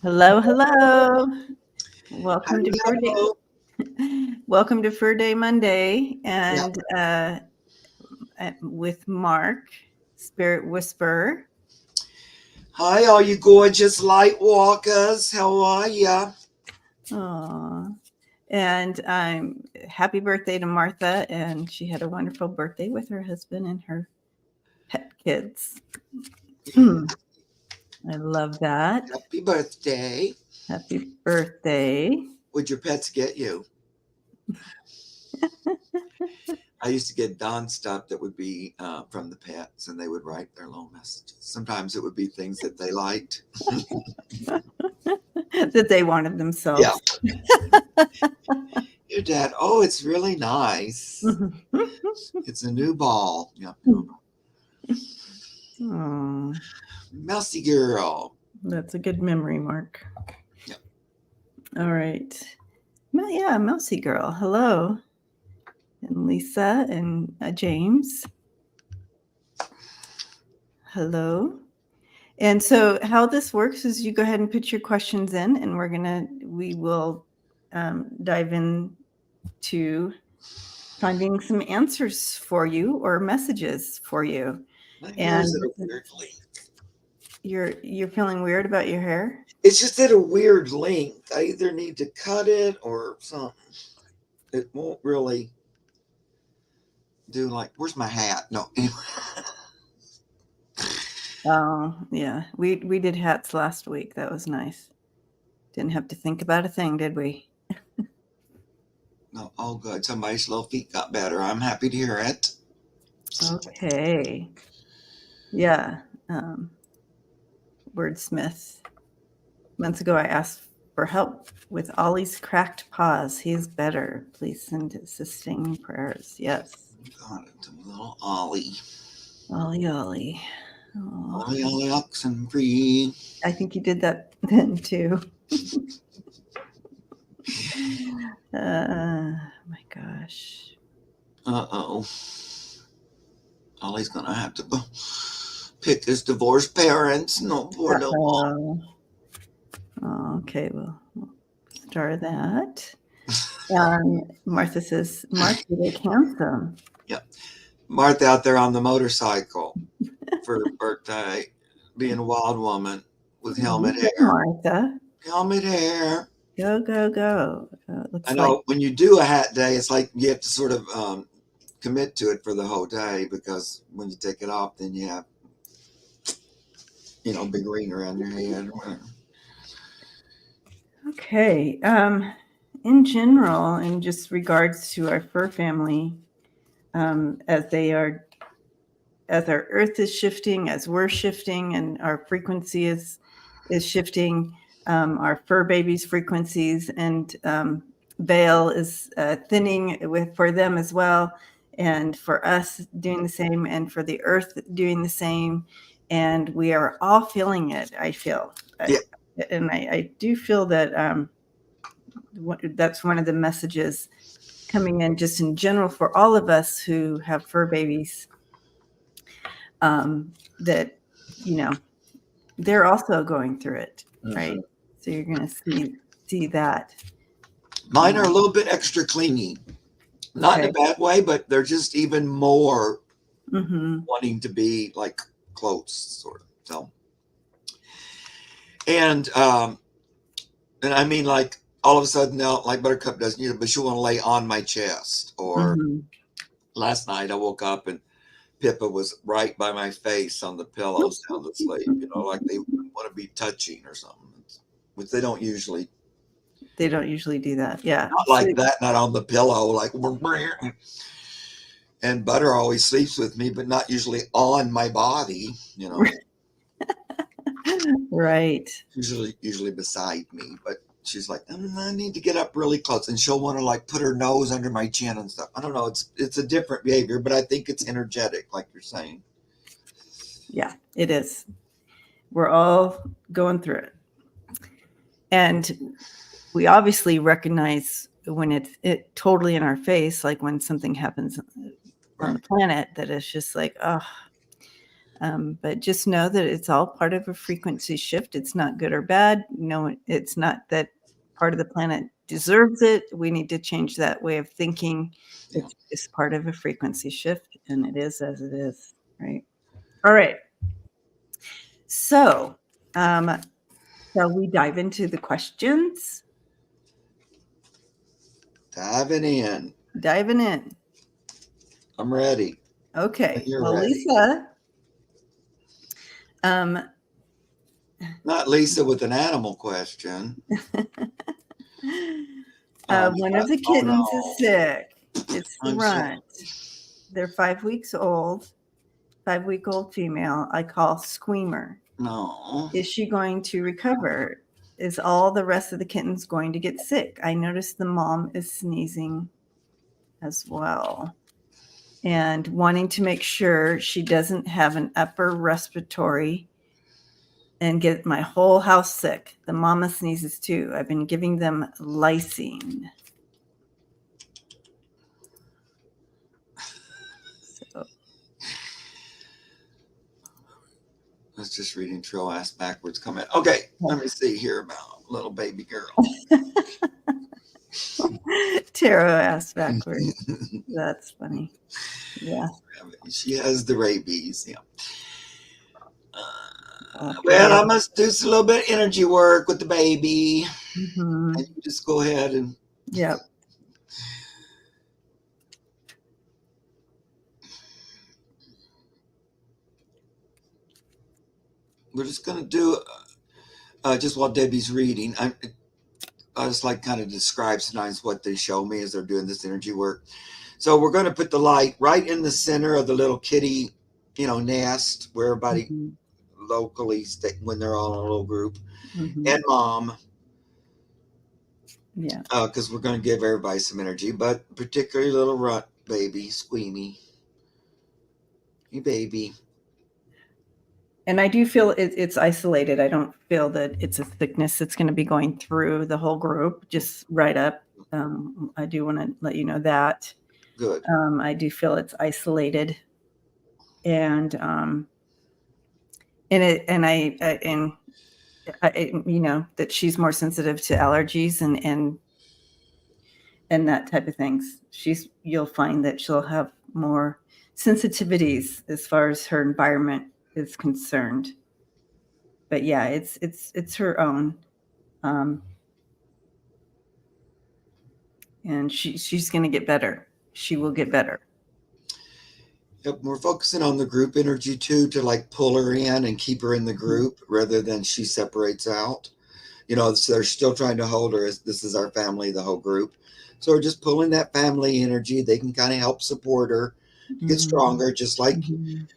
Hello, hello. Welcome to Furday. Hello. Welcome to Furday Monday, Yeah. and with Mark, Spirit Whisperer. Hi, all you gorgeous light walkers. How are ya? Aw. And happy birthday to Martha, and she had a wonderful birthday with her husband and her pet kids. I love that. Happy birthday. Happy birthday. What'd your pets get you? I used to get Don stuff that would be from the pets, and they would write their little messages. Sometimes it would be things that they liked. That they wanted Yeah. themselves. Your dad, oh, it's really nice. It's a new ball. Yeah. Oh, Mousy girl. that's a good memory, Mark. Yeah. All right. Yeah, Mousy Girl. Hello. And Lisa and James. Hello. And so how this works is you go ahead and put your questions in, and we will dive into finding some answers for you or messages for you. My And hair's at a weird length. you're feeling weird about your hair? It's just at a weird length. I either need to cut it or something. It won't really do like, where's my hat? No. Oh, yeah. We did hats last week. That was nice. Didn't have to think about a thing, did we? No, oh good. Somebody's little feet got better. I'm happy to hear it. Okay. Yeah. Wordsmith. Months ago, I asked for help with Ollie's cracked paws. He's better. Please send sustaining prayers. Yes. Got it. Little Ollie. Ollie. Oh, Ollie oxen free. I think you did that then too. My gosh. Uh-oh. Ollie's gonna have to go pick his divorced parents. No, poor little Ollie. Okay, well, we'll start that. Martha says, Mark, you look handsome. Yeah. Martha out there on the motorcycle for her birthday, being a wild woman with helmet hair. Martha. Helmet hair. Go, go, go. I know when you do a hat day, it's like you have to sort of commit to it for the whole day, because when you take it off, then you have, big ring around your head or whatever. Okay. In general, in just regards to our fur family, as our earth is shifting, as we're shifting, and our frequency is shifting, our fur babies' frequencies and veil is thinning for them as well, and for us doing the same, and for the earth doing the same, and we are all feeling it. I feel, Yeah. and I do feel that that's one of the messages coming in, just in general, for all of us who have fur babies. That they're also going through it, right? Mm-hmm. So you're going to see that. Mine are a little bit extra clingy, not in a bad way, but they're just even more wanting to be like close, sort of. So, and I mean, like all of a sudden now, like Buttercup doesn't, but she'll want to lay on my chest. Or last night I woke up and Pippa was right by my face on the pillow, sound asleep, like they want to be touching or something, which they don't usually do that. Yeah. Not like that, not on the pillow, like, and Butter always sleeps with me, but not usually on my body, Right. Usually beside me, but she's like, I need to get up really close, and she'll want to like put her nose under my chin and stuff. I don't know. It's a different behavior, but I think it's energetic, like you're saying. Yeah, it is. We're all going through it, and we obviously recognize when it's totally in our face, like when something happens on the planet, that it's just like, oh. But just know that it's all part of a frequency shift. It's not good or bad. No, it's not that part of the planet deserves it. We need to change that way of thinking. Yeah. It's part of a frequency shift, and it is as it is, right? All right. So, shall we dive into the questions? Diving in. Diving in. I'm ready. Okay. You're Well, ready. Lisa, Not Lisa with an animal question. one of the kittens is sick. It's the I'm sorry. runt. They're 5 weeks old. 5-week-old female. I call Squeamer. No. Is she going to recover? Is all the rest of the kittens going to get sick? I noticed the mom is sneezing as well, and wanting to make sure she doesn't have an upper respiratory and get my whole house sick. The mama sneezes too. I've been giving them lysine. So, I was just reading Trill ass backwards comment. Okay, let me see here about little baby girl. Tarot asked backwards. That's funny. Yeah. She has the rabies. Yeah. Okay. Well, I must do a little bit of energy work with the baby. Mm-hmm. And you just go ahead and. Yep. We're just going to do, just while Debbie's reading, I just like kind of describe sometimes what they show me as they're doing this energy work. So we're going to put the light right in the center of the little kitty, nest where everybody locally when they're all in a little group, and mom. Yeah. Because we're going to give everybody some energy, but particularly little runt baby, Squeamy. Hey, baby. And I do feel it's isolated. I don't feel that it's a thickness that's going to be going through the whole group, just right up. I do want to let you know that. Good. I do feel it's isolated, and that she's more sensitive to allergies and that type of things. You'll find that she'll have more sensitivities as far as her environment is concerned. But yeah, it's her own, and she's going to get better. She will get better. Yep, we're focusing on the group energy too, to like pull her in and keep her in the group rather than she separates out. So they're still trying to hold her as this is our family, the whole group. So we're just pulling that family energy. They can kind of help support her to get stronger, just like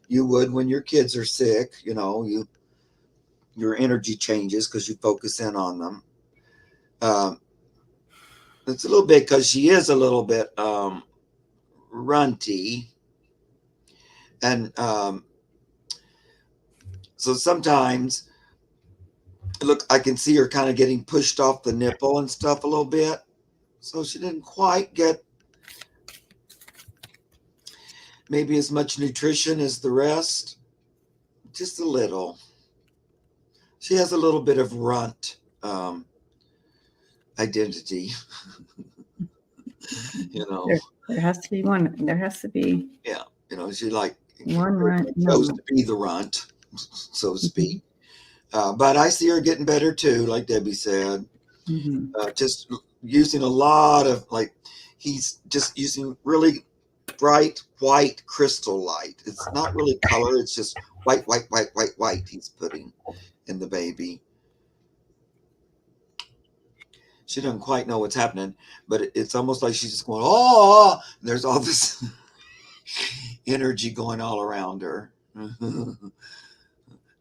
you would when your kids are sick. Your energy changes because you focus in on them. It's a little bit because she is a little bit runty. And so sometimes, look, I can see her kind of getting pushed off the nipple and stuff a little bit. So she didn't quite get maybe as much nutrition as the rest. Just a little. She has a little bit of runt identity. There has to be one. There has to be. Yeah. She like one runt. chose to be the runt, so to speak. But I see her getting better too, like Debbie said. Just using a lot of he's just using really bright white crystal light. It's not really color. It's just white he's putting in the baby. She doesn't quite know what's happening, but it's almost like she's just going, oh, and there's all this energy going all around her.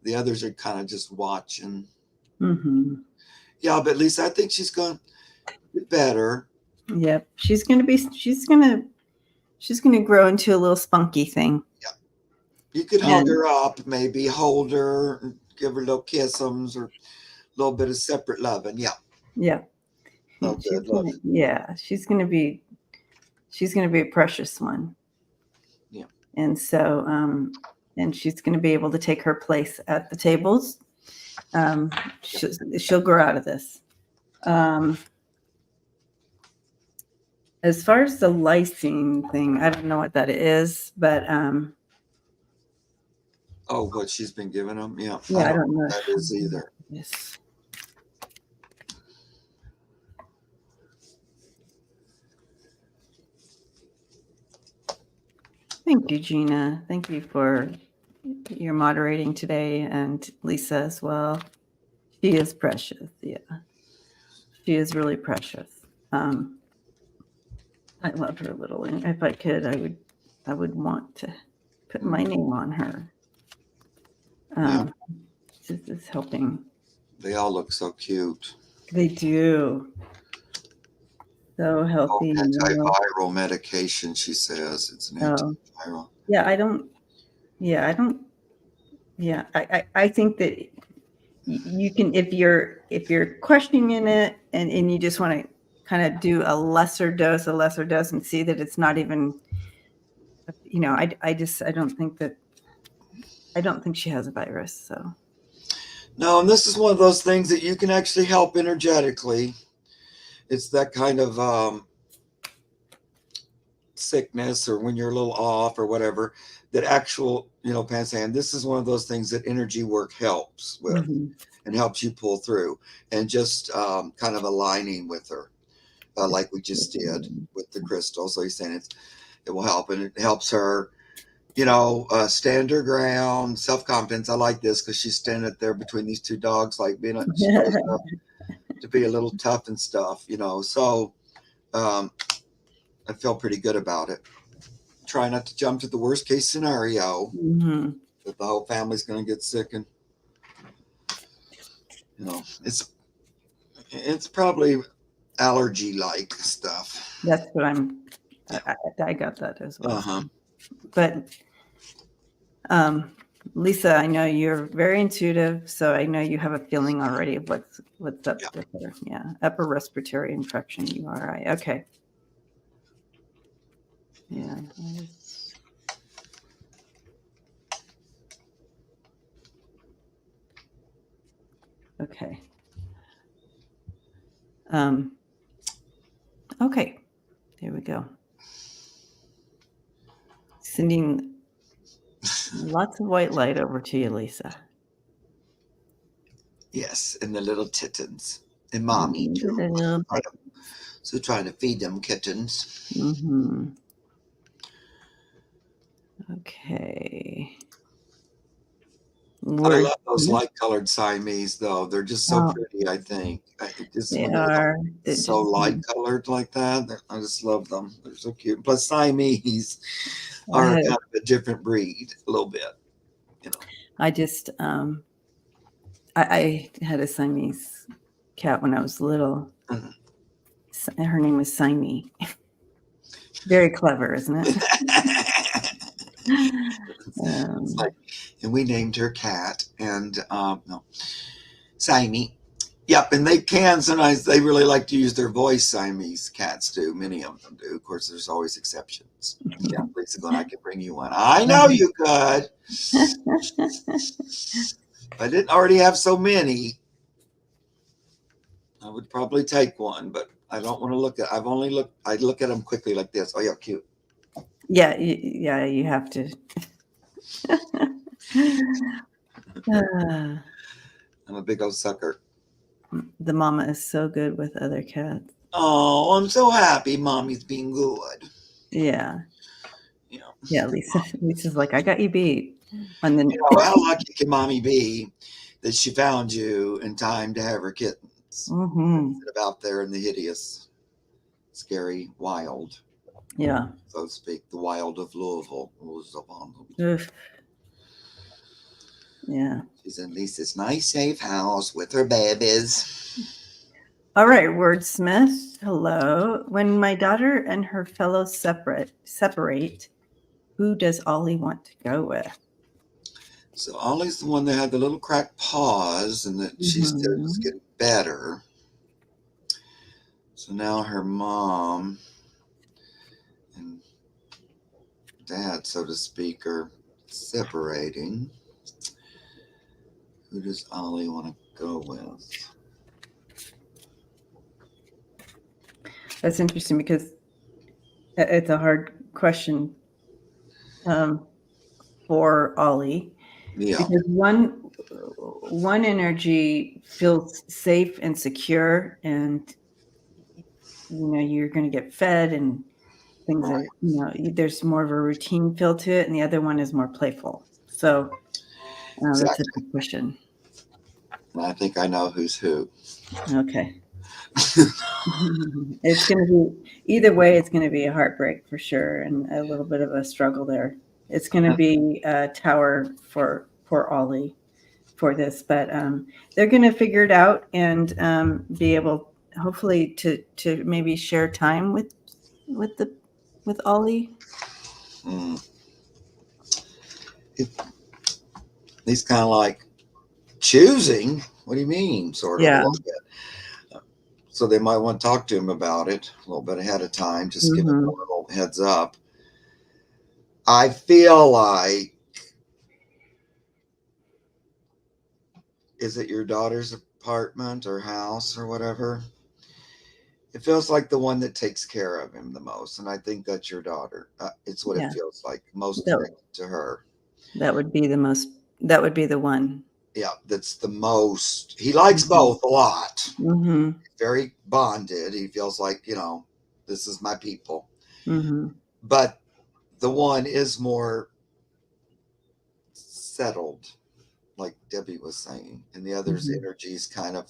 The others are kind of just watching. Yeah, but at least I think she's going to get better. Yep. She's going to grow into a little spunky thing. Yeah. You could hug her up, maybe hold her, give her little kissums or a little bit of separate loving. Yeah. Yeah. Oh, good. Love it. Yeah. She's going to be a precious one. Yeah. And so, and she's going to be able to take her place at the tables. She'll grow out of this. As far as the lysine thing, I don't know what that is, but Oh, what she's been giving them? Yeah, yeah, I don't know what that is either. Yes. Thank you, Gina. Thank you for your moderating today, and Lisa as well. She is precious. Yeah, she is really precious. I love her little. If I could, I would want to put my name on her. Yeah. This is helping. They all look so cute. They do. So healthy. Antiviral medication, she says. It's an antiviral. Yeah, I don't. Yeah, I think that you can, if you're questioning it and you just want to kind of do a lesser dose, and see that it's not even, I don't think she has a virus. So no, and this is one of those things that you can actually help energetically. It's that kind of sickness, or when you're a little off or whatever, that actual, Pam saying, this is one of those things that energy work helps with and helps you pull through, and just kind of aligning with her, like we just did with the crystal. So he's saying it will help, and it helps her, stand her ground, self-confidence. I like this because she's standing there between these two dogs, like she knows to be a little tough and stuff, so I feel pretty good about it. Try not to jump to the worst case scenario that the whole family's going to get sick, and it's probably allergy like stuff. That's what I got that as well. But Lisa, I know you're very intuitive, so I know you have a feeling already of what's up with her. Yeah, upper respiratory infection, URI. Okay. Yeah. Okay. Okay. There we go. Sending lots of white light over to you, Lisa. Yes, and the little kittens, and mommy too. So trying to feed them kittens. Okay. I love those light-colored Siamese, though. They're just so pretty, I think. They are. So light-colored like that. I just love them. They're so cute. Plus, Siamese are kind of a different breed, a little bit. I just, I had a Siamese cat when I was little. Her name was Simee. Very clever, isn't it? And we named her Cat, and Simee. Yep, and they can sometimes. They really like to use their voice. Siamese cats do. Many of them do. Of course, there's always exceptions. Yeah, Lisa, going, I can bring you one. I know you could. If I didn't already have so many, I would probably take one. But I don't want to look at. I look at them quickly like this. Oh yeah, cute. Yeah, you have to. I'm a big old sucker. The mama is so good with other cats. Oh, I'm so happy mommy's being good. Yeah. Yeah, Lisa's like, I got you beat. And then how lucky can mommy be that she found you in time to have her kittens? Instead of out there in the hideous, scary wild. Yeah. So to speak, the wild of Louisville. Yeah. She's in Lisa's nice, safe house with her babies. All right, Wordsmith. Hello. When my daughter and her fellows separate, who does Ollie want to go with? So Ollie's the one that had the little cracked paws, and that she said was getting better. So now her mom and dad, so to speak, are separating. Who does Ollie want to go with? That's interesting because it's a hard question for Ollie Yeah, because one energy feels safe and secure, and you're going to get fed and things right. are there's more of a routine feel to it, and the other one is more playful. So that's a Exactly. good question. And I think I know who's who. Okay. It's going to be either way. It's going to be a heartbreak for sure, and a little bit of a struggle there. It's going to be a tower for Ollie for this, but they're going to figure it out and be able, hopefully, to maybe share time with the with Ollie. Mm. He's kind of like choosing. What do you mean? Sort of a Yeah. little bit. So they might want to talk to him about it a little bit ahead of time. Just give him Mm-hmm. a little heads up. I feel like, is it your daughter's apartment or house or whatever? It feels like the one that takes care of him the most, and I think that's your daughter. It's what it Yeah. feels like, most That, connected to her. that would be the most. That would be the one. Yeah, that's the most. He likes Mm-hmm. both a lot. Mm-hmm. Very bonded. He feels like, this is my people. Mm-hmm. But the one is more settled, like Debbie was saying, and the other's Mm-hmm. energy is kind of,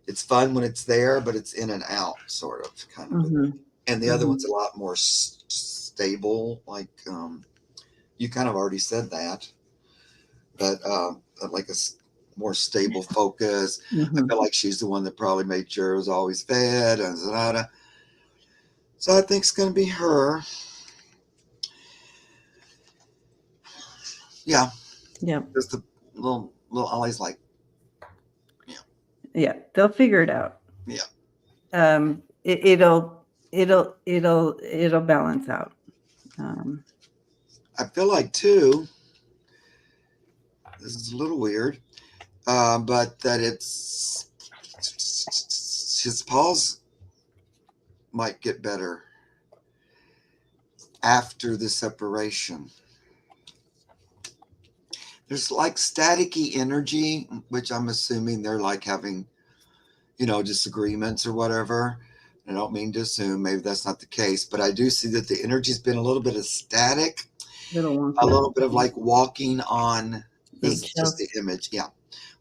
it's fun when it's there, but it's in and out, sort of, kind of. Mm-hmm. And the other Mm-hmm. one's a lot more stable, like you kind of already said that, but like a more stable focus. I Mm-hmm. feel like she's the one that probably made sure it was always fed, and so I think it's going to be her. Yeah, Yeah. just the little Ollie's like, yeah, Yeah. They'll figure it out. yeah. It'll balance out. Um, I feel like too. This is a little weird, but that it's his paws might get better after the separation. There's like staticky energy, which I'm assuming they're like having, disagreements or whatever. I don't mean to assume, maybe that's not the case, but I do see that the energy's been a little bit of static, little a wonky. little bit of like walking on, this is just the Eggshells. image, yeah,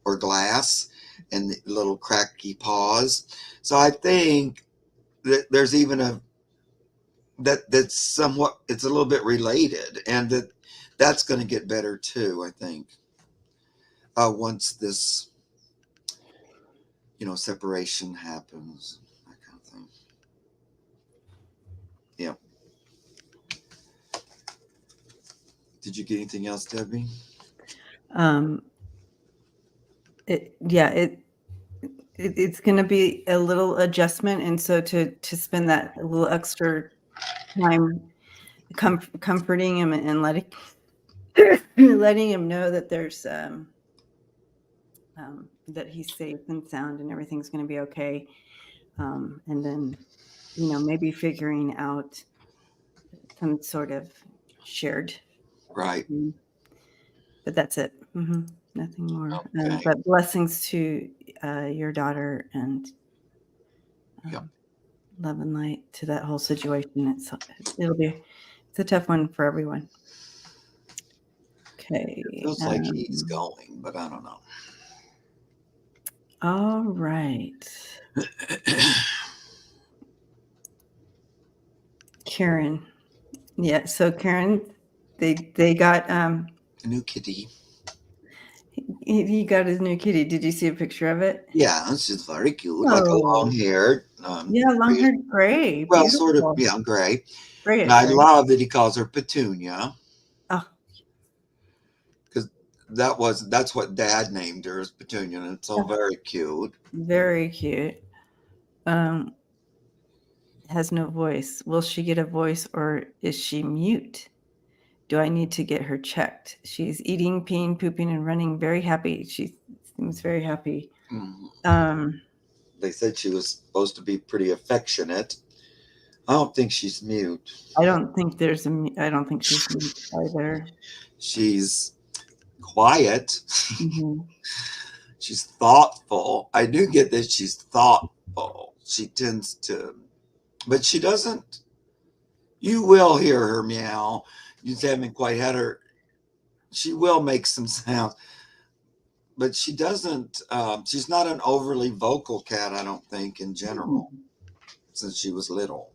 or glass and the little cracky paws. So I think that there's even that's somewhat, it's a little bit related, and that's going to get better too, I think, once this separation happens, that kind of thing. Yeah. Did you get anything else, Debbie? Um, it's going to be a little adjustment, and so to spend that a little extra time comforting him and letting him know that there's that he's safe and sound and everything's going to be okay, and then maybe figuring out some sort of shared. Right. But that's it. Nothing more. Okay. But blessings to your daughter, and Yep. love and light to that whole situation. It's a tough one for everyone. Okay. It feels like he's going, but I don't know. All right. Karen. Yeah. So Karen, they got A new kitty. he got his new kitty. Did you see a picture of it? Yeah, it's just very cute, like a long Oh, haired. yeah, long haired gray, Well, sort of, beautiful, yeah, gray. And grayish, I right? love that he calls her Petunia, Oh, because that's what Dad named her, is Petunia, and it's so very cute. very cute. Um, has no voice. Will she get a voice, or is she mute? Do I need to get her checked? She's eating, peeing, pooping, and running very happy. She seems very happy. They said she was supposed to be pretty affectionate. I don't think she's mute. I don't think I don't think she's mute either. She's quiet. Mm-hmm. She's thoughtful. I do get that she's thoughtful. She tends to, but she doesn't. You will hear her meow. You just haven't quite had her. She will make some sounds, but she doesn't. She's not an overly vocal cat, I don't think, in general, since she was little.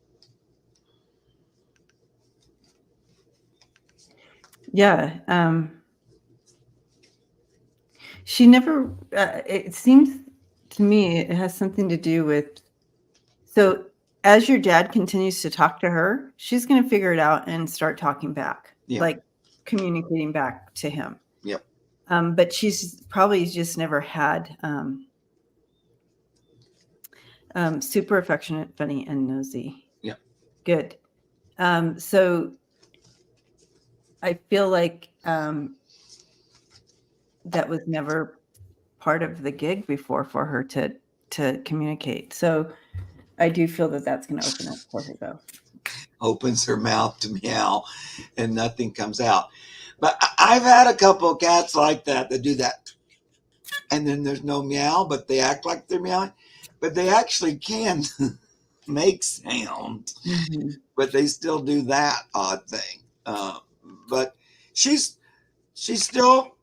Yeah. She never, it seems to me it has something to do with, so as your dad continues to talk to her, she's going to figure it out and start talking back, like communicating back to him. Yep. But she's probably just never had super affectionate, funny, and nosy. Yeah. Good. So I feel like that was never part of the gig before for her to communicate. So I do feel that that's going to open up for her, though. Opens her mouth to meow, and nothing comes out. But I've had a couple of cats like that do that, and then there's no meow, but they act like they're meowing, but they actually can make sound, but they still do that odd thing. But she's still,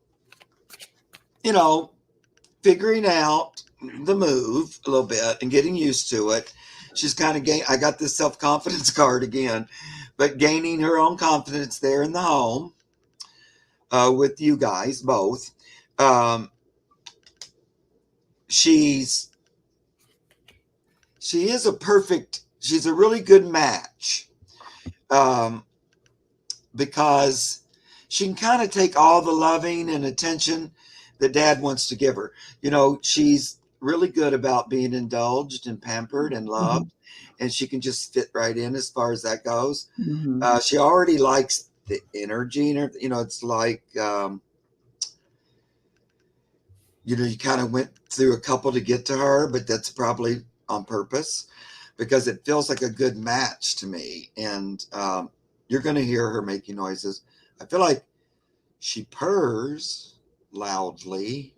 figuring out the move a little bit and getting used to it. She's kind of I got this self-confidence card again, but gaining her own confidence there in the home with you guys both. She is she's a really good match because she can kind of take all the loving and attention that dad wants to give her. She's really good about being indulged and pampered and loved, and she can just fit right in as far as that goes. She already likes the energy, and it's like, you kind of went through a couple to get to her, but that's probably on purpose because it feels like a good match to me. And you're going to hear her making noises. I feel like she purrs loudly.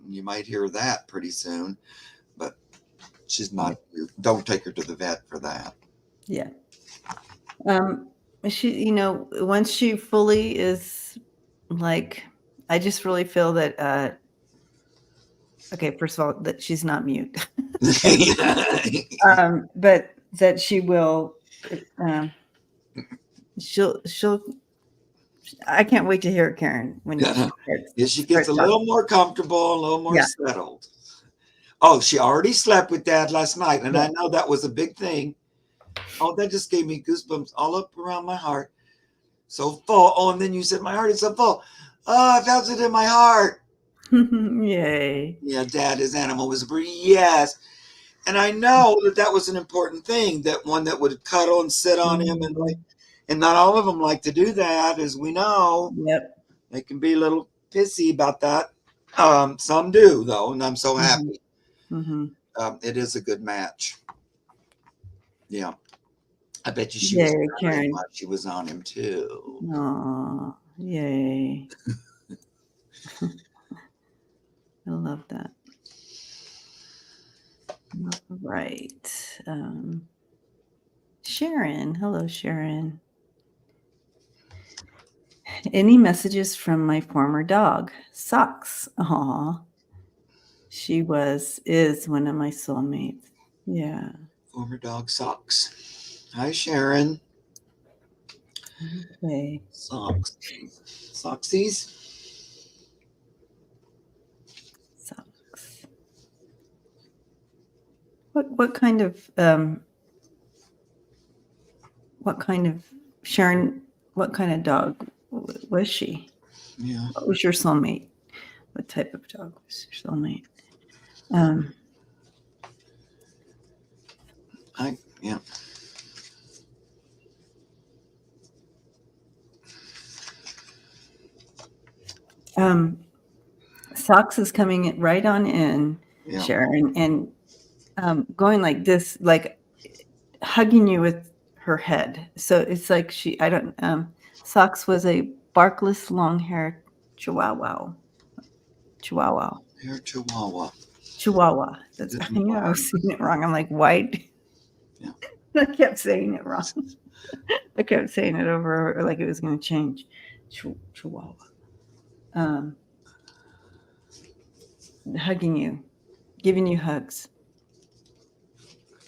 You might hear that pretty soon, but she's not. Don't take her to the vet for that. Yeah. She, once she fully is like, I just really feel that, okay, first of all, that she's not mute. But that she will, she'll, I can't wait to hear it, Karen, when she gets a little more comfortable, a little more settled. Oh, she already slept with dad last night, and I know that was a big thing. Oh, that just gave me goosebumps all up around my heart. So full. Oh, and then you said my heart is so full. Oh, I felt it in my heart. Yay. Yeah, dad, his animal was breathing. Yes. And I know that was an important thing, that one that would cuddle and sit on him. And not all of them like to do that, as we know. Yep. They can be a little pissy about that. Some do, though, and I'm so happy. It is a good match. Yeah. I bet you she was Karen while she was on him, too. Oh, yay. I love that. All right. Sharon. Hello, Sharon. Any messages from my former dog? Socks. Aw. She is one of my soulmates. Yeah. Former dog Socks. Hi, Sharon. Okay. Socks. Socksies. Socks. What kind of Sharon, what kind of dog was she? Yeah. What was your soulmate? What type of dog was your soulmate? Yeah. Socks is coming right on in, Yeah. Sharon, and going like this, like hugging you with her head. So it's like I don't, Socks was a barkless, long haired Chihuahua. Chihuahua. Hair Chihuahua. Chihuahua. That's, I Didn't knew I bark. was saying it wrong. I'm like, white. Yeah. I kept saying it wrong. I kept saying it over like it was going to change. Chihuahua. Um, Hugging you, giving you hugs.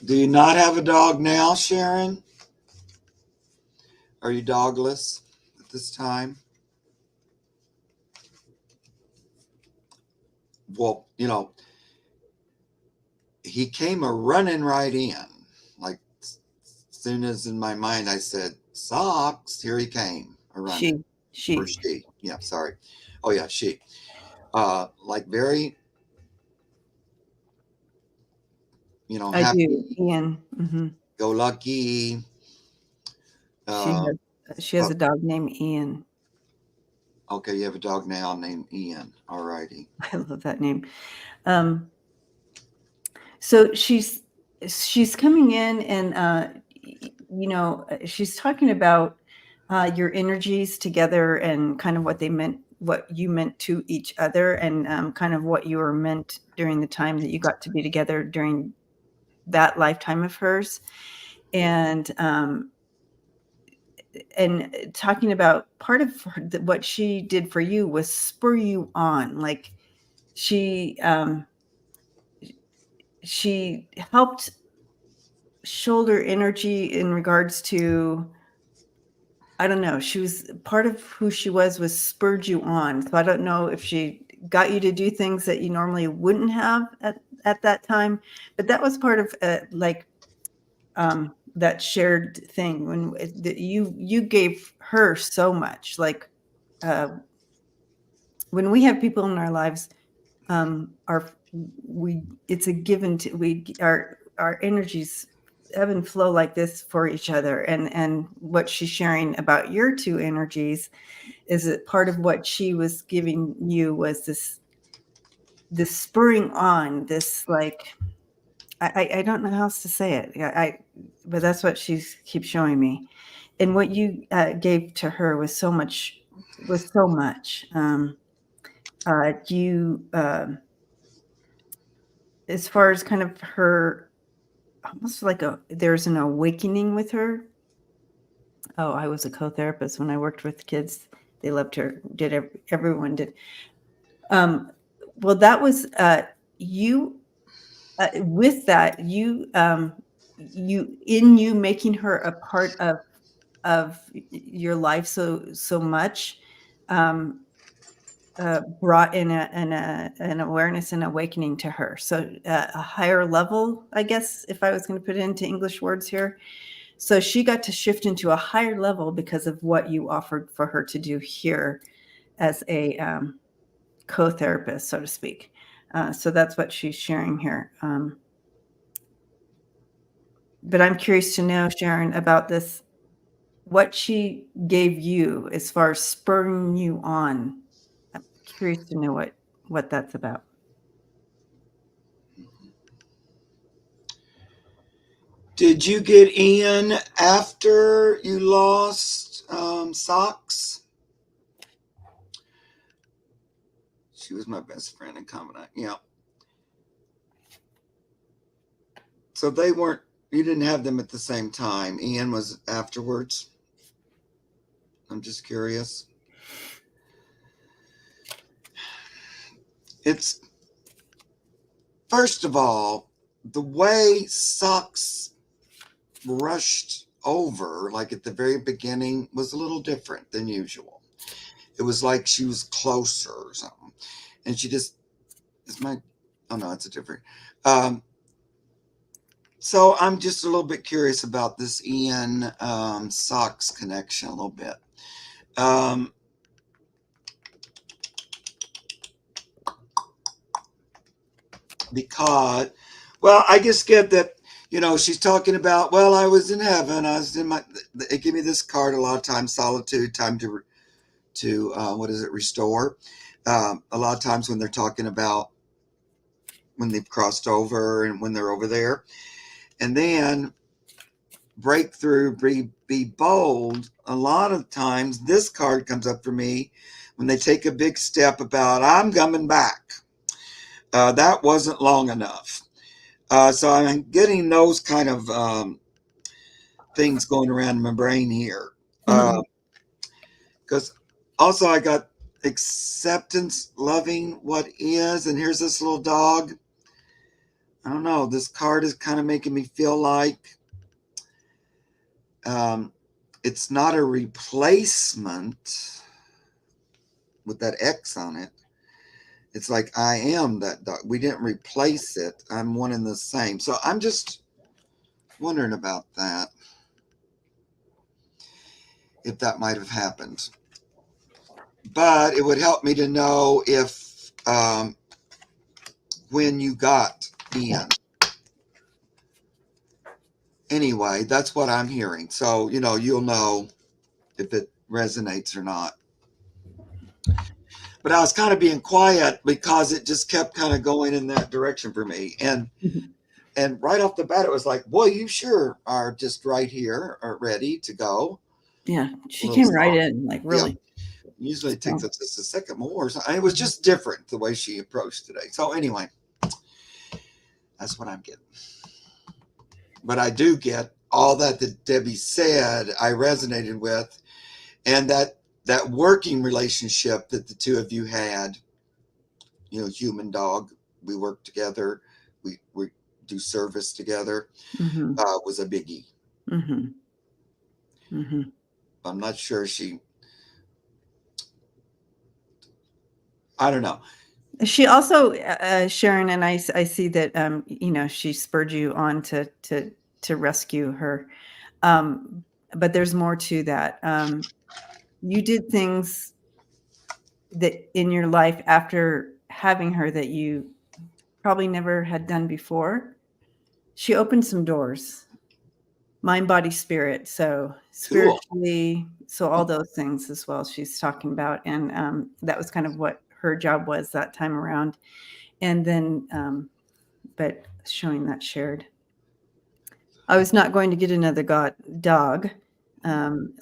Do you not have a dog now, Sharon? Are you dogless at this time? Well, he came a running right in. Like, as soon as in my mind I said, Socks, here he came a running. Or She. she. Yeah, sorry. Oh, yeah, she. Like very, I do, happy, Ian. go lucky. She Uh, she has a dog named Ian. okay, you have a dog now named Ian. All righty. I love that name. Um, so she's coming in, and she's talking about your energies together, and kind of what you meant to each other, and kind of what you were meant during the time that you got to be together during that lifetime of hers, and talking about part of what she did for you was spur you on. Like she she helped shoulder energy in regards to, I don't know, she was part of who she was spurred you on. So I don't know if she got you to do things that you normally wouldn't have at that time, but that was part of that shared thing when you gave her so much. Like uh, when we have people in our lives, our we it's a given to we our energies ebb and flow like this for each other, and what she's sharing about your two energies is that part of what she was giving you was this spurring on, this like I don't know how else to say it. But that's what she keeps showing me, and what you gave to her was so much, was so much. You As far as kind of her, almost like there's an awakening with her. Oh, I was a co-therapist when I worked with kids. They loved her. Everyone did. Um, well, that was you. With that, you making her a part of your life so much, um, brought in an awareness and awakening to her. So a higher level, I guess, if I was going to put it into English words here. So she got to shift into a higher level because of what you offered for her to do here as a co-therapist, so to speak. So that's what she's sharing here. But I'm curious to know, Sharon, about this, what she gave you as far as spurring you on. I'm curious to know what that's about. Did you get Ian after you lost Socks? She was my best friend and confidant. Yeah. So they weren't, you didn't have them at the same time. Ian was afterwards. I'm just curious. It's, first of all, the way Socks rushed over, like at the very beginning, was a little different than usual. It was like she was closer or something. And she just, oh no, it's a different. So I'm just a little bit curious about this Ian Socks connection a little bit. Because, well, I just get that, she's talking about, well, I was in heaven. I was in it gave me this card a lot of times, solitude, time to to restore. A lot of times when they're talking about when they've crossed over and when they're over there. And then breakthrough, be bold. A lot of times this card comes up for me when they take a big step about, I'm coming back. That wasn't long enough. So I'm getting those kind of things going around in my brain here. Because also I got acceptance, loving what is, and here's this little dog. I don't know. This card is kind of making me feel like it's not a replacement with that X on it. It's like I am that dog. We didn't replace it. I'm one and the same. So I'm just wondering about that. If that might have happened. But it would help me to know if when you got in. Anyway, that's what I'm hearing. So, you'll know if it resonates or not. But I was kind of being quiet because it just kept kind of going in that direction for me. And right off the bat, it was like, boy, you sure are just right here, are ready to go. Yeah, she came right in, like really. Yeah. Usually it takes us just a second more. So it was just different the way she approached today. So anyway, that's what I'm getting. But I do get all that Debbie said, I resonated with, and that working relationship that the two of you had, human dog, we work together, we do service together, was a biggie. I'm not sure I don't know. She also, Sharon, and I see that, she spurred you on to rescue her. But there's more to that. You did things that in your life after having her that you probably never had done before. She opened some doors, mind, body, spirit. So spiritually, so all those things as well she's talking about. And that was kind of what her job was that time around. And then, but showing that shared. I was not going to get another dog.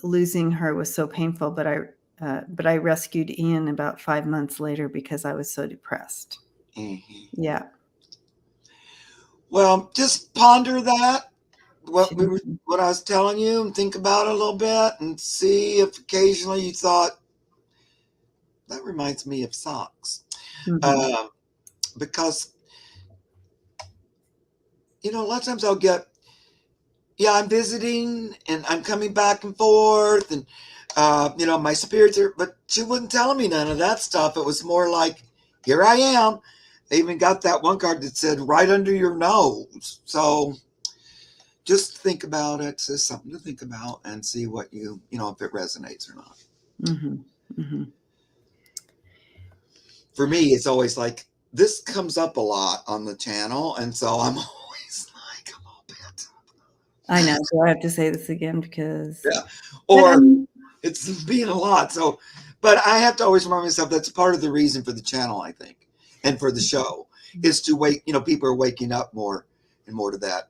Losing her was so painful, but I rescued Ian about 5 months later because I was so depressed. Mm-hmm. Yeah. Well, just ponder that, what I was telling you, and think about it a little bit and see if occasionally you thought, that reminds me of socks. Because, a lot of times I'll get, I'm visiting and I'm coming back and forth and, my spirits are, but she wasn't telling me none of that stuff. It was more like, here I am. They even got that one card that said right under your nose. So just think about it. It's just something to think about and see what if it resonates or not. For me, it's always like, this comes up a lot on the channel. And so I'm always like a little bit. I know. Do I have to say this again? Because yeah, or it's being a lot. So, but I have to always remind myself that's part of the reason for the channel, I think, and for the show is to wake. People are waking up more and more to that.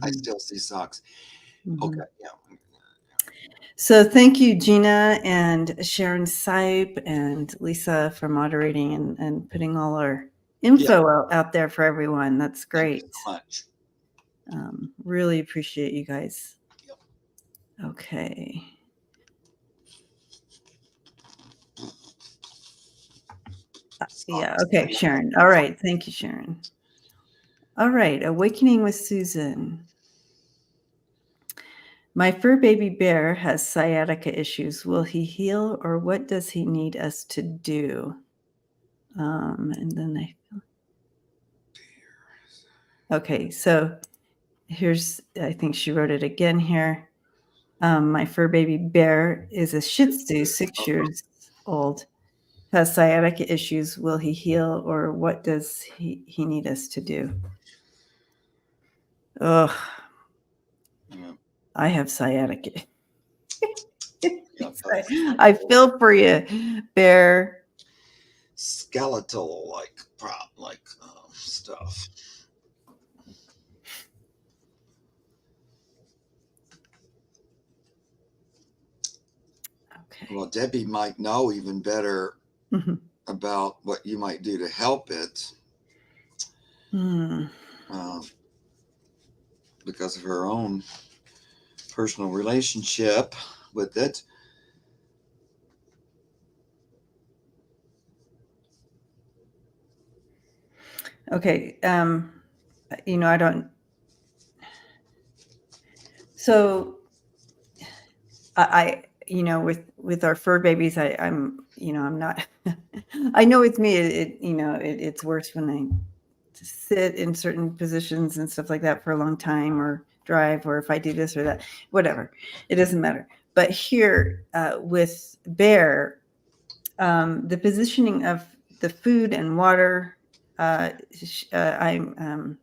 I still see socks. Okay, yeah. So thank you, Gina and Sharon Sipe and Lisa for moderating and putting all our info out there for everyone. That's great. Thank you so much. Really appreciate you guys. Yep. Okay. Yeah. Okay, Sharon. All right. Thank you, Sharon. All right. Awakening with Susan. My fur baby bear has sciatica issues. Will he heal or what does he need us to do? And then okay, so I think she wrote it again here. My fur baby bear is a Shih Tzu, 6 years old, has sciatica issues. Will he heal or what does he need us to do? Ugh. I have sciatica. Yeah, I feel for you, Bear. skeletal stuff. Okay. Well, Debbie might know even better Mhm. about what you might do to help it, Hmm. because of her own personal relationship with it. Okay. I don't. So with our fur babies, I'm not. I know with me, it's worse when I sit in certain positions and stuff like that for a long time, or drive, or if I do this or that, whatever, it doesn't matter. But here with Bear, the positioning of the food and water, I'm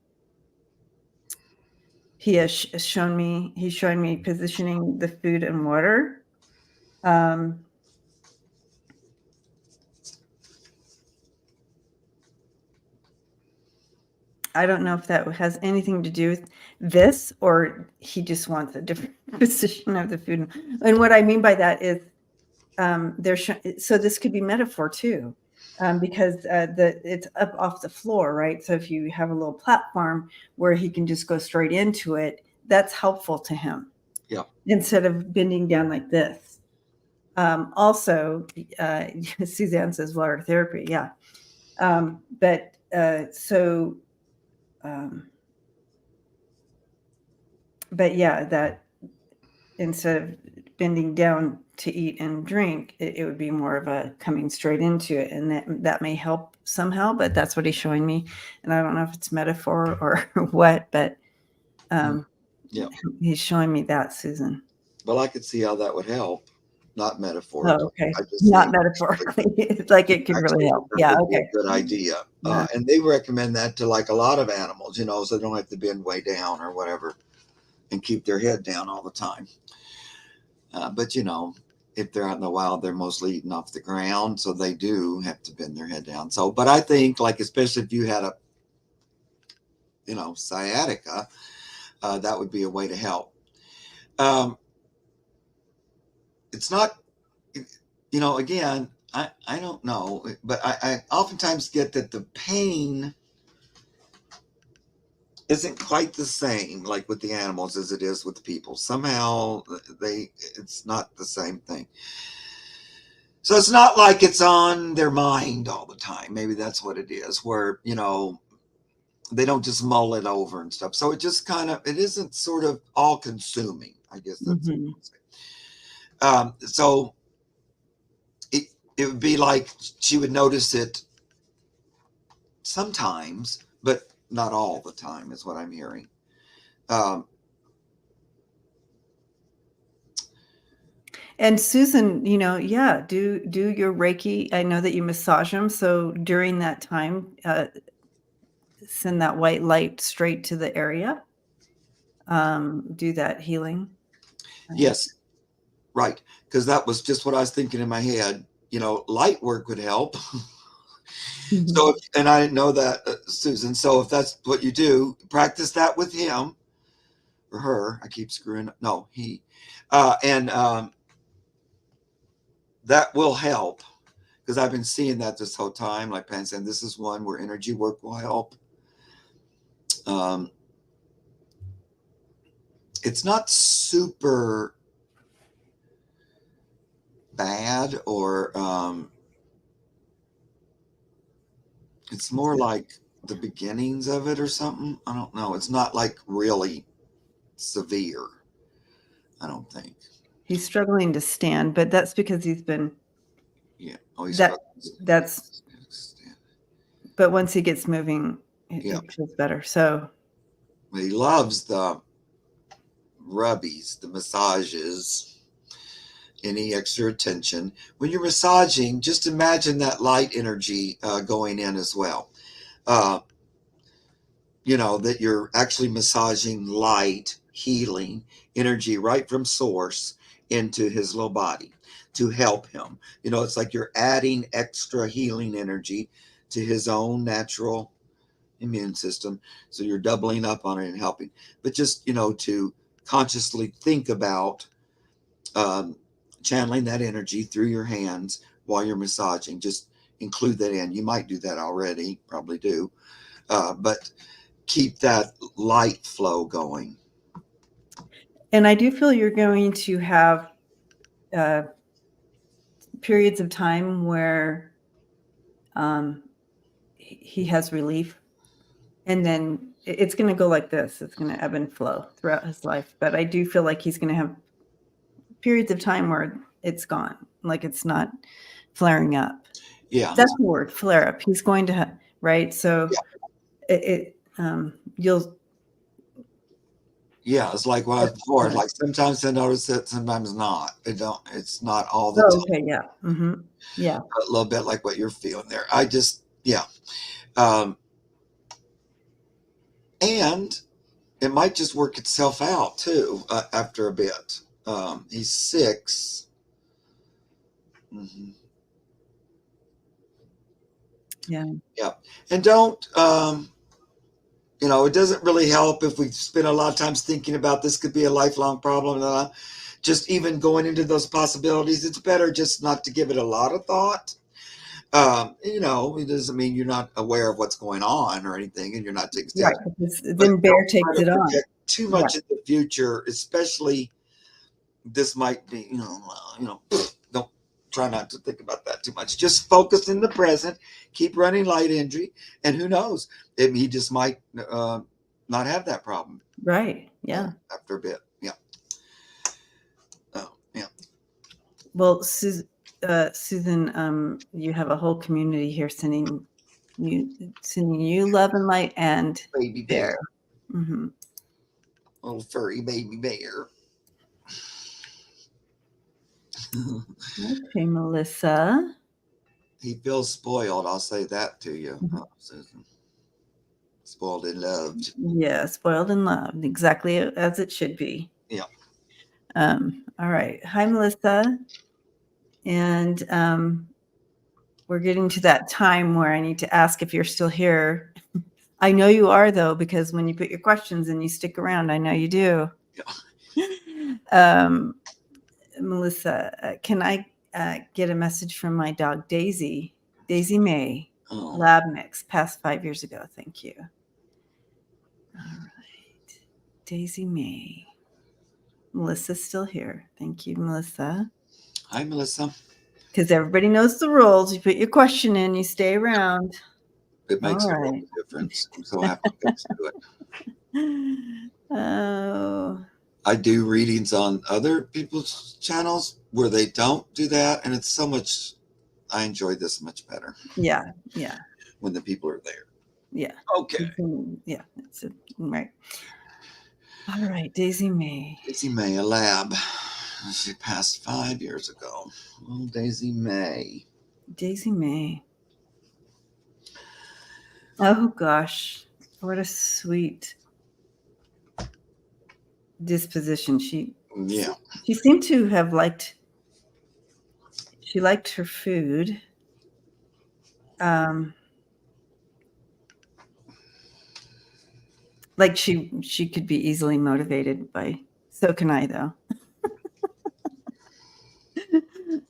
he has shown me, he's showing me positioning the food and water. um, I don't know if that has anything to do with this, or he just wants a different position of the food. And what I mean by that is, so this could be metaphor too, because it's up off the floor, right? So if you have a little platform where he can just go straight into it, that's helpful to him. Yeah. Instead of bending down like this. Also, Suzanne says water therapy, yeah. But so. But yeah, that instead of bending down to eat and drink, it would be more of a coming straight into it, and that may help somehow. But that's what he's showing me, and I don't know if it's metaphor or what, but Yeah. he's showing me that, Susan. Well, I could see how that would help. Not Oh, metaphorically. okay, I just not think metaphorically. It's like it could really actually help. that Yeah. would be Okay. a good idea. Yeah. And they recommend that to like a lot of animals, so they don't have to bend way down or whatever and keep their head down all the time. But if they're out in the wild, they're mostly eating off the ground, so they do have to bend their head down. So, but I think, like, especially if you had a, sciatica, that would be a way to help. It's not, again, I don't know, but I oftentimes get that the pain isn't quite the same, like with the animals, as it is with people. Somehow it's not the same thing. So it's not like it's on their mind all the time. Maybe that's what it is, where, they don't just mull it over and stuff. So it just it isn't sort of all consuming, I guess that's what Hmm. I'm saying. So it would be like she would notice it sometimes, but not all the time, is what I'm hearing. Um, And Susan, yeah, do your Reiki. I know that you massage them, so during that time, send that white light straight to the area. Do that healing. yes, right. Because that was just what I was thinking in my head. Light work would help. Mhm. So, and I didn't know that, Susan. So if that's what you do, practice that with him or her. I keep screwing up. No, he. And that will help, because I've been seeing that this whole time. Like Pam saying, this is one where energy work will help. Um, it's not super bad, or it's more like the beginnings of it or something. I don't know. It's not like really severe, I don't think. He's struggling to stand, but that's because he's been Yeah. Oh, he's that struggling. that's but once he gets moving, it, Yeah. it feels better. So, But he loves the rubbies, the massages, any extra attention. When you're massaging, just imagine that light energy going in as well. Uh, that you're actually massaging light, healing energy right from source into his little body. to help him. It's like you're adding extra healing energy to his own natural immune system. So you're doubling up on it and helping. But just, to consciously think about channeling that energy through your hands while you're massaging. Just include that in. You might do that already, probably do. But keep that light flow going. And I do feel you're going to have periods of time where he has relief, and then it's going to go like this. It's going to ebb and flow throughout his life. But I do feel like he's going to have periods of time where it's gone, like it's not flaring up. Yeah. That's the word, flare up. He's going to have, right? So you'll. Yeah, it's like what I was before. Like sometimes I notice it, sometimes not. It's not all the time. Okay, yeah. Mm-hmm. Yeah. A little bit like what you're feeling there. Yeah. And it might just work itself out too after a bit. He's 6. Mm-hmm. Yeah. Yeah. And don't, it doesn't really help if we spend a lot of times thinking about this could be a lifelong problem. Just even going into those possibilities, it's better just not to give it a lot of thought. It doesn't mean you're not aware of what's going on or anything, and you're not taking steps. Right, because then Bear takes it on. Too much in the future, especially this might be, don't try not to think about that too much. Just focus in the present, keep running light energy, and who knows, he just might not have that problem. Right. Yeah. After a bit. Yeah. Oh, yeah. Well, Susan, you have a whole community here sending you love and light and Baby bear. Mm-hmm. Little furry baby bear. Okay, Melissa. He feels spoiled. I'll say that to you, Susan. Spoiled and loved. Yeah, spoiled and loved, exactly as it should be. Yeah. All right. Hi, Melissa. And we're getting to that time where I need to ask if you're still here. I know you are, though, because when you put your questions and you stick around, I know you do. Yeah. Melissa, can I get a message from my dog, Daisy May, Lab Mix, passed 5 years ago? Thank you. All right. Daisy May. Melissa's still here. Thank you, Melissa. Hi, Melissa. Because everybody knows the rules. You put your question in, you stay around. It makes a world of difference. I'm so happy you guys do it. Oh. I do readings on other people's channels where they don't do that, and I enjoy this much better. Yeah, yeah. When the people are there. Yeah. Okay. Yeah, that's it. Right. All right, Daisy May. Daisy May, a lab. She passed 5 years ago. Oh, Daisy May. Daisy May. Oh, gosh. What a sweet disposition. She seemed to have liked her food. Like she could be easily motivated by, so can I, though.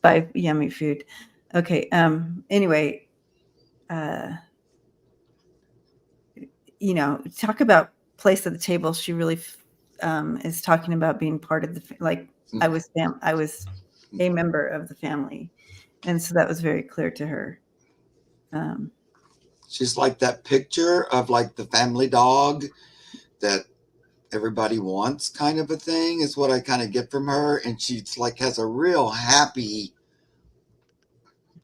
By yummy food. Okay. Anyway, talk about place at the table. She really is talking about being part of the, I was a member of the family. And so that was very clear to her. She's like that picture of like the family dog that everybody wants, kind of a thing, is what I kind of get from her. And she's like has a real happy,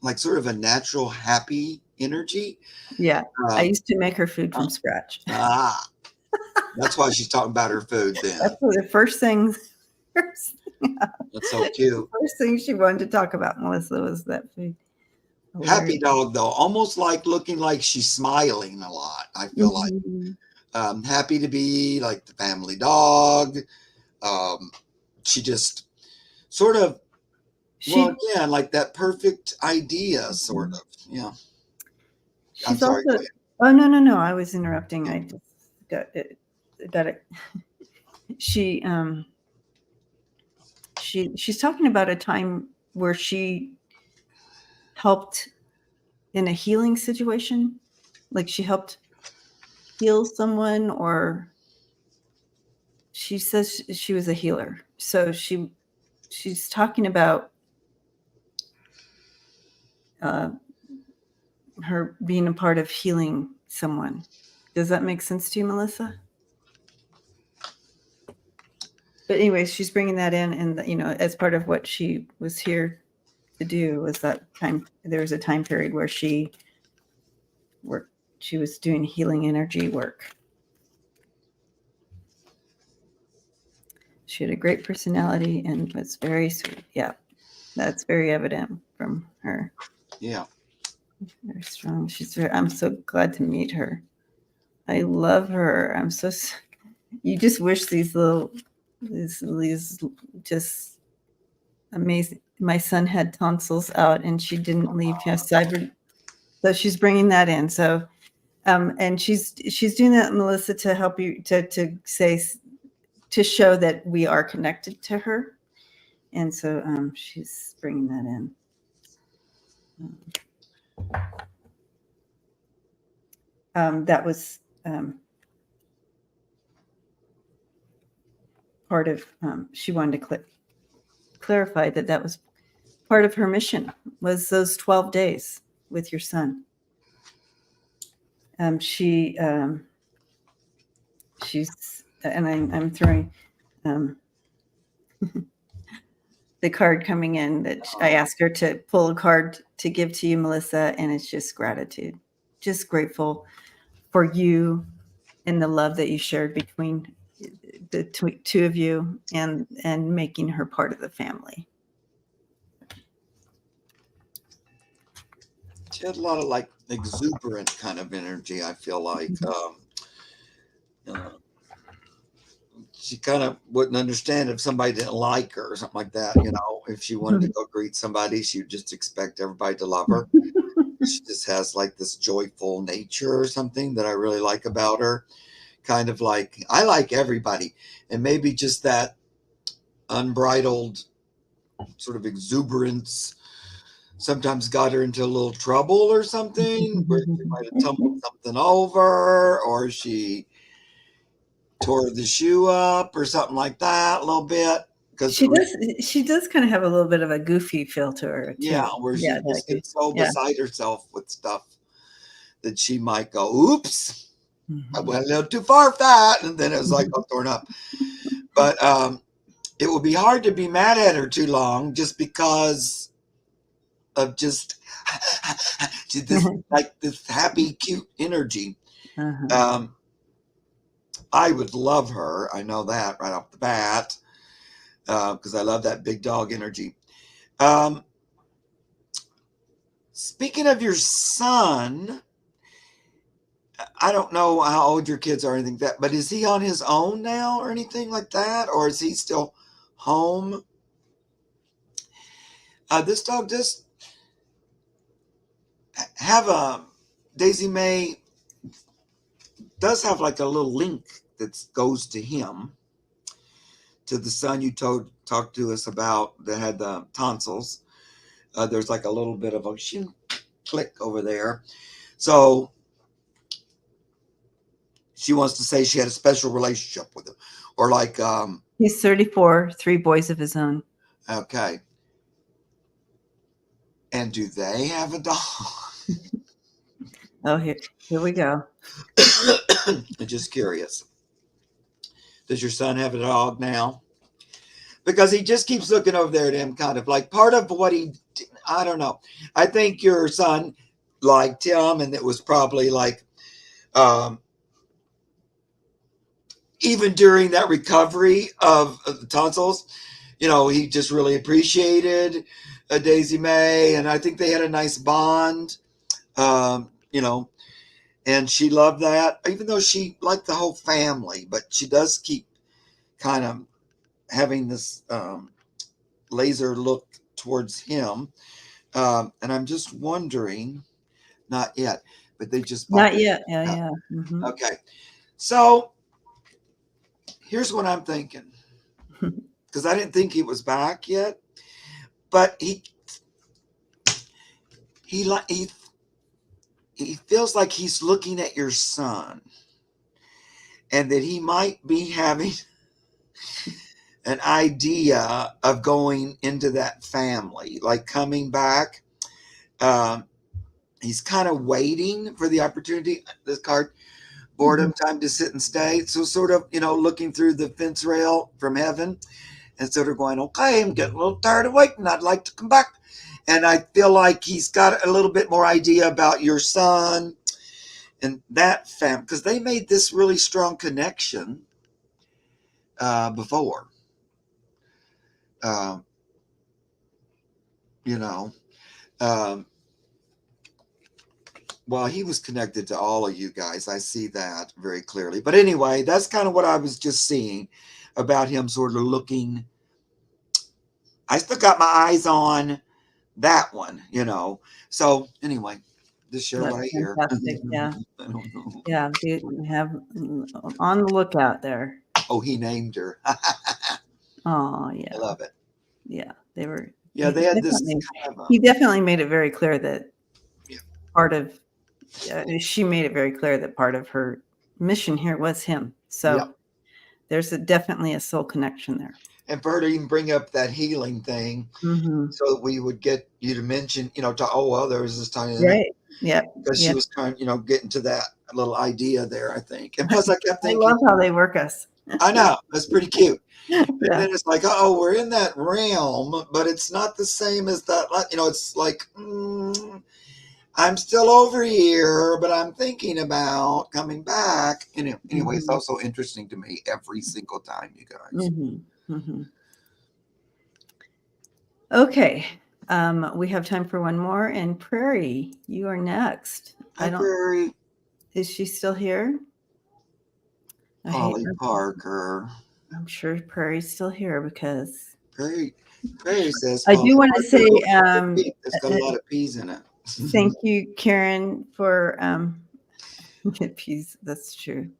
like sort of a natural happy energy. Yeah. I used to make her food from scratch. That's why she's talking about her food then. That's the first thing. That's so cute. The first thing she wanted to talk about, Melissa, was that food. Happy dog, though, almost like looking like she's smiling a lot. I feel like happy to be like the family dog. She just sort of Well, She again, like that perfect idea, sort of. Yeah. I'm she's sorry. Go also. ahead. Oh, no, I was interrupting. Yeah. I just got it. She she's talking about a time where she helped in a healing situation, like she helped heal someone, or she says she was a healer. So she's talking about uh, her being a part of healing someone. Does that make sense to you, Melissa? But anyways, she's bringing that in, and as part of what she was here to do was that time. There was a time period where she worked. She was doing healing energy work. She had a great personality and was very sweet. Yeah, that's very evident from her. Yeah. Very strong. I'm so glad to meet her. I love her. You just wish these just amazing. My son had tonsils out and she didn't leave cyber. So she's bringing that in. So, and she's doing that, Melissa, to help you to show that we are connected to her. And so she's bringing that in. That was part of, she wanted to clarify that was part of her mission, was those 12 days with your son. She's, and I'm throwing the card coming in that I asked her to pull a card to give to you, Melissa, and it's just gratitude. Just grateful for you and the love that you shared between the two of you, and making her part of the family. She had a lot of like exuberant kind of energy, I feel like. Uh, she kind of wouldn't understand if somebody didn't like her or something like that. If she wanted to go greet somebody, she would just expect everybody to love her. She just has like this joyful nature or something that I really like about her. Kind of like, I like everybody. And maybe just that unbridled sort of exuberance sometimes got her into a little trouble or something, where she might have tumbled something over, or she tore the shoe up or something like that a little bit. Because She does kind of have a little bit of a goofy feel to her yeah, too. where she Yeah, just gets so beside herself with stuff that she might go, oops, I went a little too far with that. And then it was like all torn up. But it would be hard to be mad at her too long, just because of just this like this happy, cute energy. Uh-huh. I would love her. I know that right off the bat, because I love that big dog energy. Um, Speaking of your son, I don't know how old your kids are or anything like that, but is he on his own now or anything like that? Or is he still home? This dog just have a Daisy May does have like a little link that goes to him, to the son you talked to us about that had the tonsils. There's like a little bit of a click over there. So she wants to say she had a special relationship with him, or like He's 34, 3 boys of his own. okay. And do they have a dog? Oh, here we go. I'm just curious. Does your son have a dog now? Because he just keeps looking over there at him, kind of like part of what I don't know. I think your son liked him, and it was probably like, um, even during that recovery of the tonsils, he just really appreciated Daisy May, and I think they had a nice bond, um, you know, and she loved that, even though she liked the whole family, but she does keep kind of having this laser look towards him. And I'm just wondering, not yet, but they just bought Not it. yet. Yeah, Yeah. yeah. Mm-hmm. Okay. So here's what I'm thinking, because I didn't think he was back yet, but he he feels like he's looking at your son, and that he might be having an idea of going into that family, like coming back. Um, he's kind of waiting for the opportunity. This card, boredom, time to sit and stay. So sort of, looking through the fence rail from heaven and sort of going, okay, I'm getting a little tired of waiting. I'd like to come back. And I feel like he's got a little bit more idea about your son and that family, because they made this really strong connection before. Um, you know, um, well, he was connected to all of you guys. I see that very clearly. But anyway, that's kind of what I was just seeing about him sort of looking. I still got my eyes on that one. So anyway, just share That's what I hear. fantastic. Yeah. I don't know. Yeah. They have on the lookout there. Oh, he named her. I Oh, yeah. love it. Yeah. They were. Yeah, they had this kind of He definitely made it very clear that yeah. part of, she made it very clear that part of her mission here was him. So Yeah. there's definitely a soul connection there. And for her to even bring up that healing thing, so that we would get you to mention, there was this tiny, Right. Yeah. because she was trying, getting to that little idea there, I think. And plus, I kept I thinking, love how they work us. I know, that's pretty cute. Yeah. And then it's like, we're in that realm, but it's not the same as that. It's like, I'm still over here, but I'm thinking about coming back. Anyway, it's also interesting to me every single time, you guys. Okay. We have time for one more. And Prairie, you are next. Hi, Prairie. Is she still here? Polly Parker. I'm sure Prairie's still here because Prairie says I do want to say it's got a lot of peas in it. Thank you, Karen, for peas. That's true.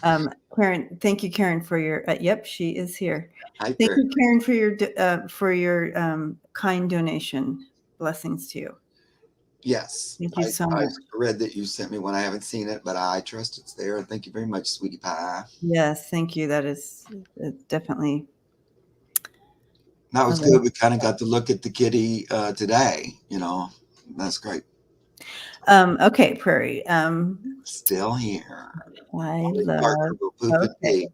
Karen, thank you, Karen, for your. Yep, she is here. Hi, thank you, Karen, for your kind donation. Blessings to you. Yes, thank you so much. I read that you sent me one. I haven't seen it, but I trust it's there. Thank you very much, sweetie pie. Yes, thank you. That is definitely. That was good. We kind of got to look at the kitty today. That's great. Okay, Prairie. Still here. I love. Parker will poop and pee.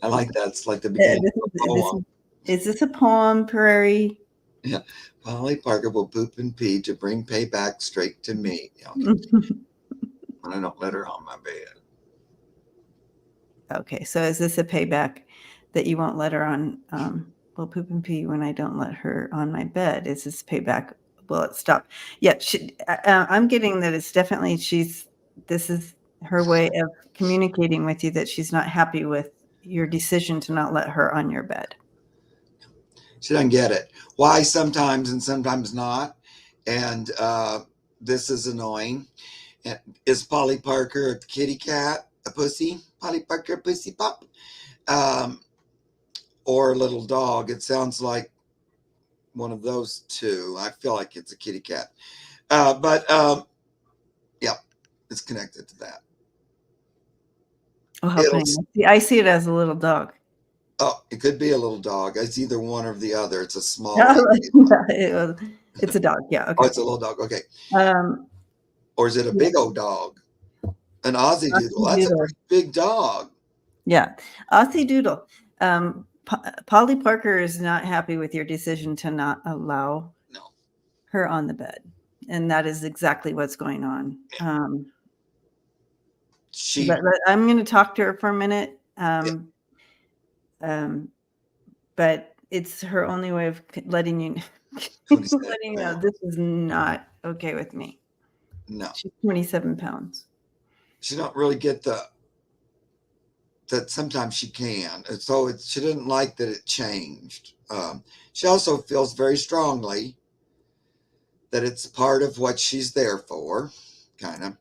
I like that. It's like the beginning of a poem. Is this a poem, Prairie? Yeah. Polly Parker will poop and pee to bring payback straight to me. When I don't let her on my bed. Okay, so is this a payback that you won't let her on? Will poop and pee when I don't let her on my bed? Is this payback? Will it stop? Yeah, I'm getting that it's definitely this is her way of communicating with you that she's not happy with your decision to not let her on your bed. She doesn't get it. Why sometimes and sometimes not. And this is annoying. And is Polly Parker a kitty cat, a pussy? Polly Parker, pussy pop? Or a little dog? It sounds like one of those two. I feel like it's a kitty cat. But yeah, it's connected to that. Oh, I see it as a little dog. Oh, it could be a little dog. It's either one or the other. It's a small. It's a dog. Yeah. Okay. Oh, it's a little dog. Okay. Or is it a big old dog? An Aussie Doodle. That's a pretty big dog. Yeah. Aussie Doodle. Polly Parker is not happy with your decision to not allow her on the bed. And that is exactly what's going on. I'm going to talk to her for a minute. But it's her only way of letting you know this is not okay with me. No. She's 27 pounds. She don't really get the that sometimes she can. And so she didn't like that it changed. She also feels very strongly that it's part of what she's there for, kind of.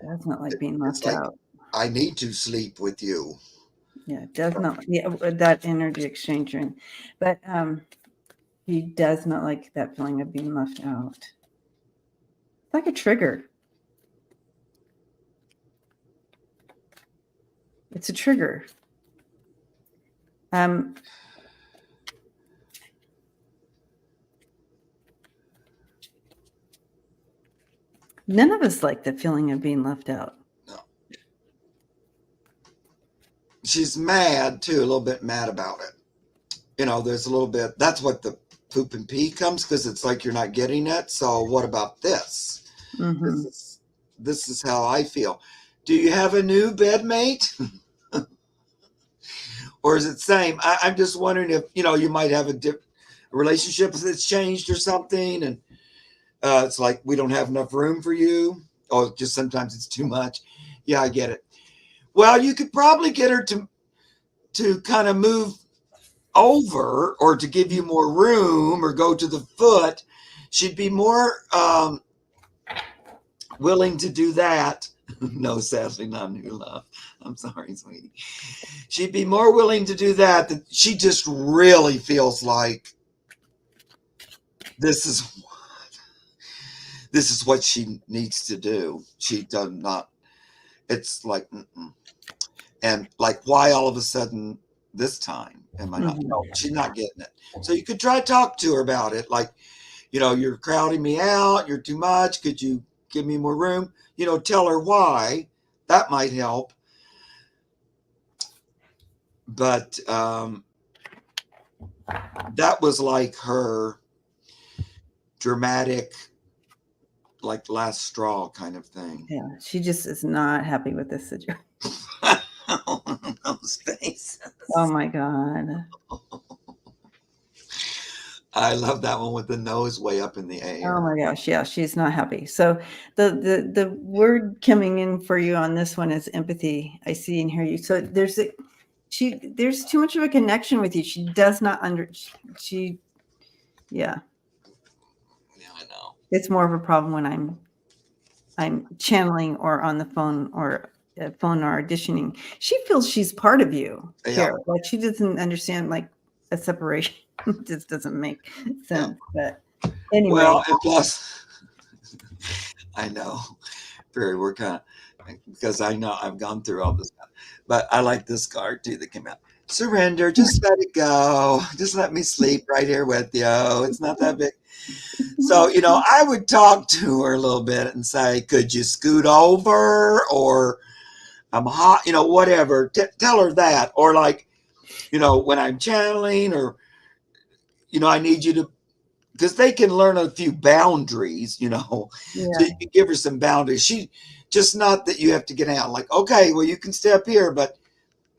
Does not like being It's left like, out. I need to sleep with you. Yeah, does not. Yeah, that energy exchange. But he does not like that feeling of being left out. It's like a trigger. It's a trigger. Um, None of us like the feeling of being left out. No. She's mad too, a little bit mad about it. There's a little bit, that's what the poop and pee comes, because it's like you're not getting it. So what about this? Mm-hmm. This is how I feel. Do you have a new bedmate? Or is it same? I'm just wondering if, you might have a relationship that's changed or something. And it's like, we don't have enough room for you. Oh, just sometimes it's too much. Yeah, I get it. Well, you could probably get her to kind of move over, or to give you more room, or go to the foot. She'd be more willing to do that. No, sadly, not new love. I'm sorry, sweetie. She'd be more willing to do that. That she just really feels like this is what she needs to do. She does not. It's like, and like, why all of a sudden this time am I not? Mm-hmm. No, she's not getting it. So you could try to talk to her about it. Like, you're crowding me out. You're too much. Could you give me more room? Tell her why. That might help. But that was like her dramatic, like, last straw kind of thing. Yeah, she just is not happy with this situation. Those faces. Oh my God. I love that one with the nose way up in the air. Oh my gosh. Yeah, she's not happy. So the word coming in for you on this one is empathy. I see and hear you. So there's too much of a connection with you. She does not yeah. Yeah, I know. It's more of a problem when I'm channeling or on the phone or auditioning. She feels she's part of you, Yeah, Kara. Like she doesn't understand like a separation. It just doesn't make yeah. sense. But anyway, Well, and plus, I know, Barry, we're kind of, because I know I've gone through all this stuff, but I like this card too that came out. Surrender, just let it go. Just let me sleep right here with you. It's not that big. So, I would talk to her a little bit and say, could you scoot over? Or I'm hot, whatever. Tell her that. Or like, when I'm channeling, or, I need you to, because they can learn a few boundaries, so yeah. you give her some boundaries. She just, not that you have to get out, like, okay, well, you can step here, but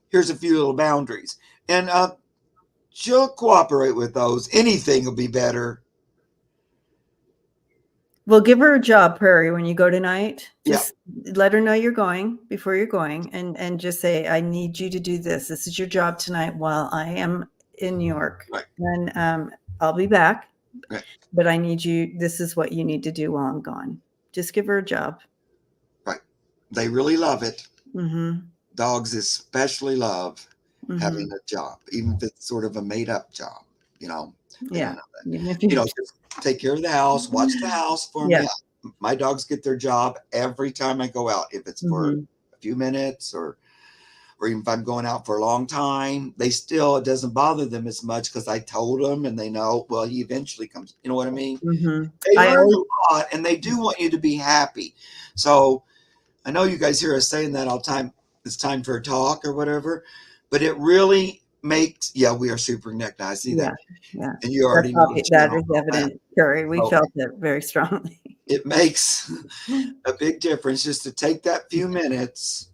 here's a few little boundaries. And she'll cooperate with those. Anything will be better. Well, give her a job, Prairie, when you go tonight. Yeah. Just let her know you're going before you're going, and just say, I need you to do this. This is your job tonight while I am in New York. Right. And I'll be back. Right. But I need you, this is what you need to do while I'm gone. Just give her a job. Right. They really love it. Mm-hmm. Dogs especially love Mm-hmm. having a job, even if it's sort of a made up job, They Yeah. don't know that. Even if you Just take care of the house, watch the house for Yeah. me. My dogs get their job every time I go out. If it's for Mm-hmm. a few minutes, or even if I'm going out for a long time, it doesn't bother them as much, because I told them, and they know, well, he eventually comes. You know what I mean? Mm-hmm. They I learn always, a lot, and they do want you to be happy. So I know you guys hear us saying that all the time. It's time for a talk or whatever, but it really makes, we are super connected. I see that. yeah. And you already know the That channel is and all that. evident, Carrie. We So felt it very strongly. it makes a big difference just to take that few minutes.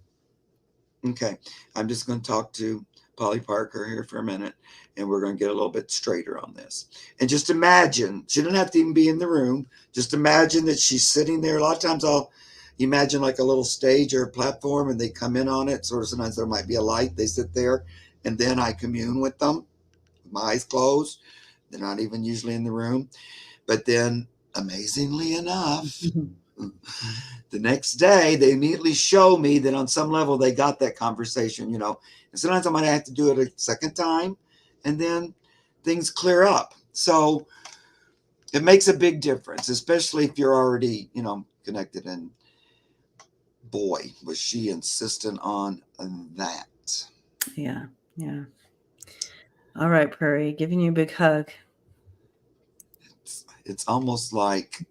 Okay. I'm just going to talk to Polly Parker here for a minute, and we're going to get a little bit straighter on this. And just imagine, she doesn't have to even be in the room. Just imagine that she's sitting there. A lot of times I'll, imagine like a little stage or a platform, and they come in on it. Sort of sometimes there might be a light. They sit there, and then I commune with them, with my eyes closed. They're not even usually in the room. But then, amazingly enough, the next day they immediately show me that on some level they got that conversation, and sometimes I might have to do it a second time, and then things clear up. So it makes a big difference, especially if you're already, connected. And boy, was she insistent on that. Yeah. All right, Prairie, giving you a big hug. It's almost like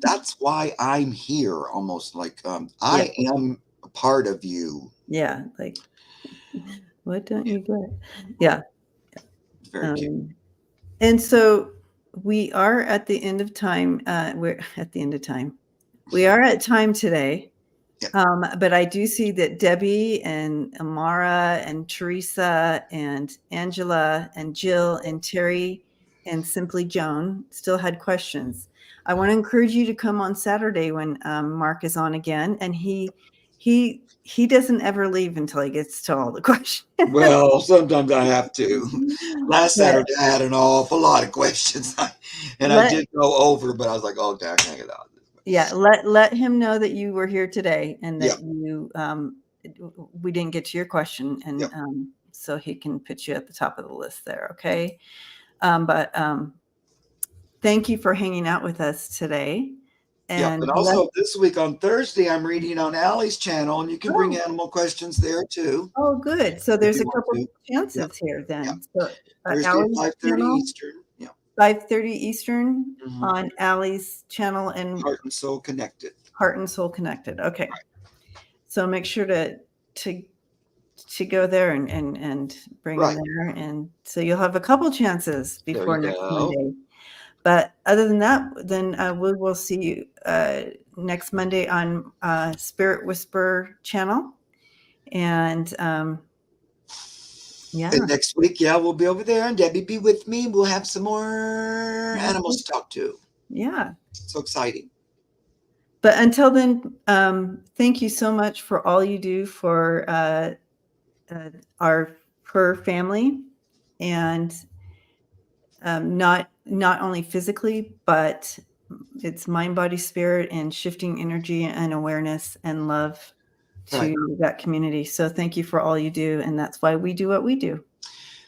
that's why I'm here. Almost like I am a part of you. Yeah, like what don't you get? Yeah. Very cute. And so we are at the end of time. We're at the end of time. We are at time today. Yeah. But I do see that Debbie and Amara and Teresa and Angela and Jill and Terry and Simply Joan still had questions. I want to encourage you to come on Saturday when Mark is on again, and he doesn't ever leave until he gets to all the questions. Well, sometimes I have to. Last Saturday, I had an awful lot of questions, and I did go over, but I was like, "Oh, okay, I can't get out." Yeah, let him know that you were here today and that Yeah. we didn't get to your question, and Yeah. so he can put you at the top of the list there. Okay, but thank you for hanging out with us today. Yeah, and also this week on Thursday, I'm reading on Allie's channel, and you can bring animal questions there too. Oh, good. So if there's you a want couple to. chances here Yeah. then. So Thursday at Allie's 5:30 channel, Eastern. Yeah. 5:30 Eastern on Allie's channel, and Heart and Soul Connected. Heart and Soul Connected. Okay. So make sure to go there and bring them there, and so you'll have a couple chances before next Monday. But other than that, then we will see you next Monday on Spirit Whisper channel, and yeah. And next week, we'll be over there, and Debbie be with me. We'll have some more animals to talk to. Yeah. So exciting. But until then, thank you so much for all you do for our fur family, and not only physically, but it's mind, body, spirit, and shifting energy and awareness and love to that community. So thank you for all you do, and that's why we do what we do.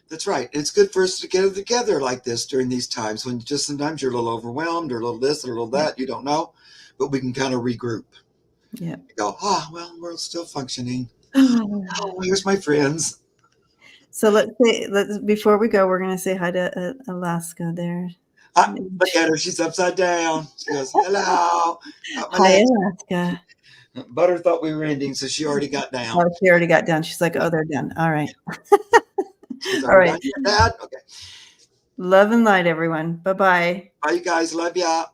That's right. It's good for us to get together like this during these times when just sometimes you're a little overwhelmed or a little this or a little that. You don't know, but we can kind of regroup. Yeah. Go, well, we're still functioning. Oh, here's my friends. So before we go, we're going to say hi to Alaska there. Look at her. She's upside down. She goes, hello. Hi, Alaska. Butter thought we were ending, so she already got down. Oh, she already got down. She's like, oh, they're done. All right. All right. Dad? Okay. Love and light, everyone. Bye-bye. Bye, you guys. Love ya.